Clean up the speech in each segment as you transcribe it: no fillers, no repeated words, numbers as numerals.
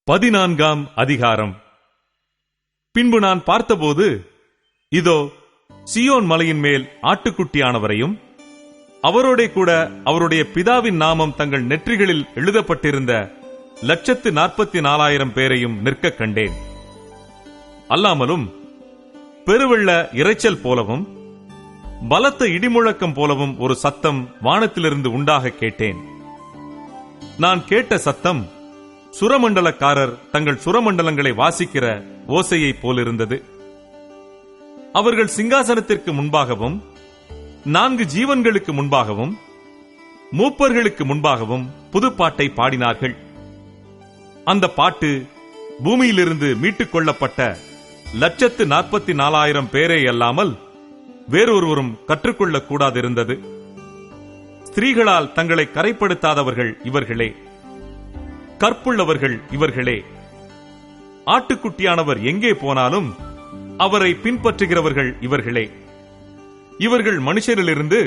14ஆம் அதிகாரம். பின்பு நான் பார்த்தபோது, இதோ சீயோன் மலையின் மேல் ஆட்டுக்குட்டியானவரையும் அவரோட கூட அவருடைய பிதாவின் நாமம் தங்கள் நெற்றிகளில் எழுதப்பட்டிருந்த 144,000 பேரையும் நிற்க கண்டேன். அல்லாமலும் பெருவெள்ள இரைச்சல் போலவும் பலத்த இடிமுழக்கம் போலவும் ஒரு சத்தம் வானத்திலிருந்து உண்டாக கேட்டேன். நான் கேட்ட சத்தம் சுரமண்டலக்காரர் தங்கள் சுரமண்டலங்களை வாசிக்கிற ஓசையைப் போலிருந்தது. அவர்கள் சிங்காசனத்திற்கு முன்பாகவும் 4 ஜீவன்களுக்கு முன்பாகவும் மூப்பர்களுக்கு முன்பாகவும் புதுப்பாட்டை பாடினார்கள். அந்த பாட்டு பூமியிலிருந்து மீட்டுக் கொள்ளப்பட்ட 144,000 பேரே அல்லாமல் வேறொருவரும் கற்றுக்கொள்ளக் கூடாதிருந்தது. ஸ்திரீகளால் தங்களை கரைப்படுத்தாதவர்கள் இவர்களே, கற்புள்ளவர்கள் இவர்களே. ஆட்டுக்குட்டியானவர் எங்கே போனாலும் அவரை பின்பற்றுகிறவர்கள் இவர்களே. இவர்கள் மனுஷரிலிருந்து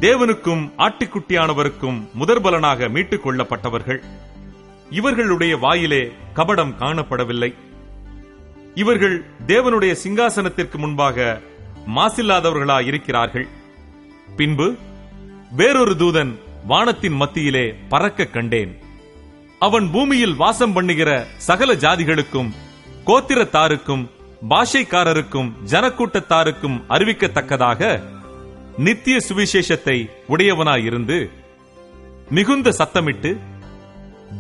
தேவனுக்கும் ஆட்டுக்குட்டியானவருக்கும் முதற்பலனாக மீட்டுக் கொள்ளப்பட்டவர்கள். இவர்களுடைய வாயிலே கபடம் காணப்படவில்லை. இவர்கள் தேவனுடைய சிங்காசனத்திற்கு முன்பாக மாசில்லாதவர்களாயிருக்கிறார்கள். பின்பு வேறொரு தூதன் வானத்தின் மத்தியிலே பறக்க கண்டேன். அவன் பூமியில் வாசம் பண்ணுகிற சகல ஜாதிகளுக்கும், கோத்திரத்தாருக்கும், பாஷைக்காரருக்கும், ஜனக்கூட்டத்தாருக்கும் அறிவிக்கத்தக்கதாக நித்திய சுவிசேஷத்தை உடையவனாயிருந்து மிகுந்த சத்தமிட்டு,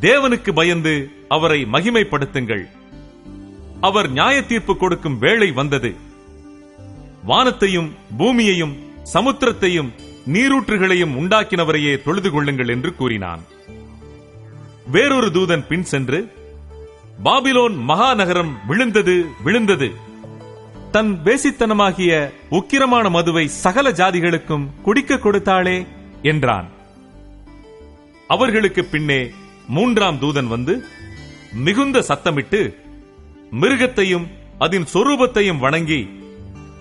தேவனுக்கு பயந்து அவரை மகிமைப்படுத்துங்கள், அவர் நியாய தீர்ப்பு கொடுக்கும் வேளை வந்தது, வானத்தையும் பூமியையும் சமுத்திரத்தையும் நீரூற்றுகளையும் உண்டாக்கினவரையே தொழுது கொள்ளுங்கள் என்று கூறினான். வேறொரு தூதன் பின் சென்று, பாபிலோன் மகாநகரம் விழுந்தது விழுந்தது, தன் வேசித்தனமாகிய உக்கிரமான மதுவை சகல ஜாதிகளுக்கும் குடிக்க கொடுத்தாளே என்றான். அவர்களுக்கு பின்னே 3ஆம் தூதன் வந்து மிகுந்த சத்தமிட்டு, மிருகத்தையும் அதன் சொரூபத்தையும் வணங்கி,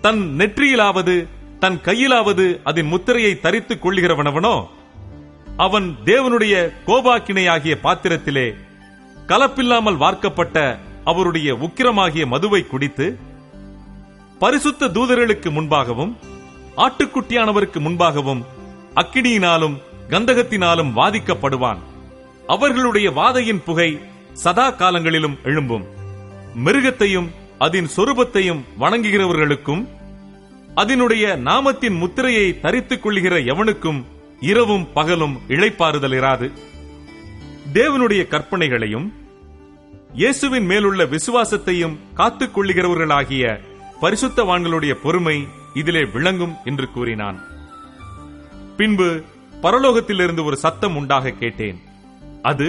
தன் நெற்றியிலாவது தன் கையிலாவது அதன் முத்திரையை தரித்துக் கொள்கிறவனவனோ அவன் தேவனுடைய கோபாக்கினையாகிய பாத்திரத்திலே கலப்பில்லாமல் வார்க்கப்பட்ட அவருடைய உக்கிரமாகிய மதுவை குடித்து பரிசுத்த தூதர்களுக்கு முன்பாகவும் ஆட்டுக்குட்டியானவருக்கு முன்பாகவும் அக்கினியினாலும் கந்தகத்தினாலும் வாதிக்கப்படுவான். அவர்களுடைய வாதையின் புகை சதா காலங்களிலும் எழும்பும். மிருகத்தையும் அதன் சொரூபத்தையும் வணங்குகிறவர்களுக்கும் அதனுடைய நாமத்தின் முத்திரையை தரித்துக் கொள்கிற எவனுக்கும் இரவும் பகலும் இளைப்பாறுதல் இராது. தேவனுடைய கற்பனைகளையும் இயேசுவின் மேலுள்ள விசுவாசத்தையும் காத்துக் கொள்ளுகிறவர்களாகிய பரிசுத்தவான்களுடைய பொறுமை இதிலே விளங்கும் என்று கூறினான். பின்பு பரலோகத்திலிருந்து ஒரு சத்தம் உண்டாக கேட்டேன். அது,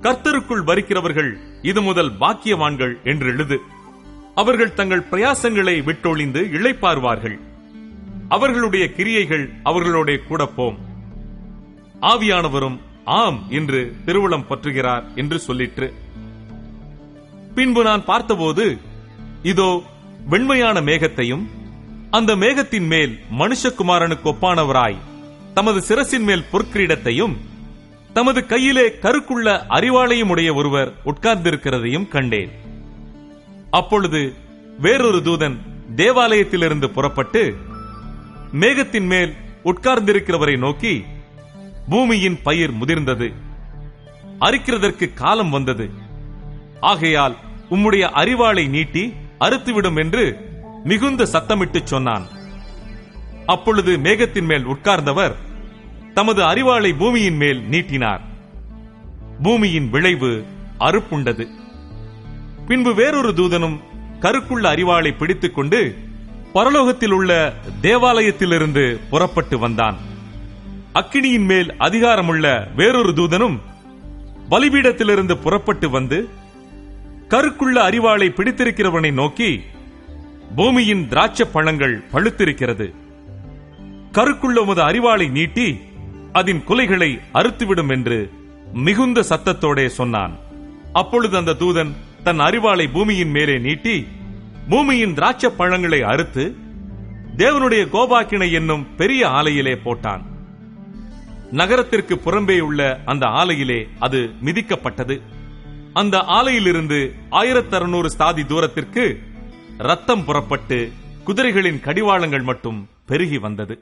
கர்த்தருக்குள் வரிக்கிறவர்கள் இது முதல் பாக்கியவான்கள் என்று எழுது. அவர்கள் தங்கள் பிரயாசங்களை விட்டொழிந்து இளைப்பாறுவார்கள். அவர்களுடைய கிரியைகள் அவர்களோட கூட போம். ஆவியானவரும் ஆம் என்று திருவுளம் பற்றுகிறார் என்று சொல்லிற்று. பின்பு நான் பார்த்தபோது, இதோ வெண்மையான மேகத்தையும், அந்த மேகத்தின் மேல் மனுஷகுமாரனுக்கு ஒப்பானவராய் தமது சிரசின் மேல் பொற்கிரீடத்தையும் தமது கையிலே கருக்குள்ள அரிவாளையும் உடைய ஒருவர் உட்கார்ந்திருக்கிறதையும் கண்டேன். அப்பொழுது வேறொரு தூதன் தேவாலயத்திலிருந்து புறப்பட்டு மேகத்தின் மேல் உட்கார்ந்திருக்கிறவரை நோக்கி, பூமியின் பயிர் முதிர்ந்தது, அரிக்கிறதற்கு காலம் வந்தது, ஆகையால் உம்முடைய அரிவாளை நீட்டி அறுத்துவிடும் என்று மிகுந்த சத்தமிட்டு சொன்னான். அப்பொழுது மேகத்தின் மேல் உட்கார்ந்தவர் தமது அரிவாளை பூமியின் மேல் நீட்டினார். பூமியின் விளைவு அறுப்புண்டது. பின்பு வேறொரு தூதனும் கருக்குள்ள அரிவாளை பிடித்துக் கொண்டு பரலோகத்தில் உள்ள தேவாலயத்திலிருந்து புறப்பட்டு வந்தான். அக்கினியின் மேல் அதிகாரமுள்ள வேறொரு தூதனும் பலிபீடத்திலிருந்து புறப்பட்டு வந்து கருக்குள்ள அரிவாளை பிடித்திருக்கிறவனை நோக்கி, பூமியின் திராட்சை பழங்கள் பழுத்திருக்கிறது, கருக்குள்ள உமது அரிவாளை நீட்டி அதன் குலைகளை அறுத்துவிடும் என்று மிகுந்த சத்தத்தோடே சொன்னான். அப்பொழுது அந்த தூதன் தன் அரிவாளை பூமியின் மேலே நீட்டி பூமியின் திராட்சை பழங்களை அறுத்து தேவனுடைய கோபாக்கினை என்னும் பெரிய ஆலையிலே போட்டான். நகரத்திற்கு புறம்பே உள்ள அந்த ஆலையிலே அது மிதிக்கப்பட்டது. அந்த ஆலையிலிருந்து 1600 ஸ்தாதி தூரத்திற்கு ரத்தம் புறப்பட்டு குதிரைகளின் கடிவாளங்கள் மட்டும் பெருகி வந்தது.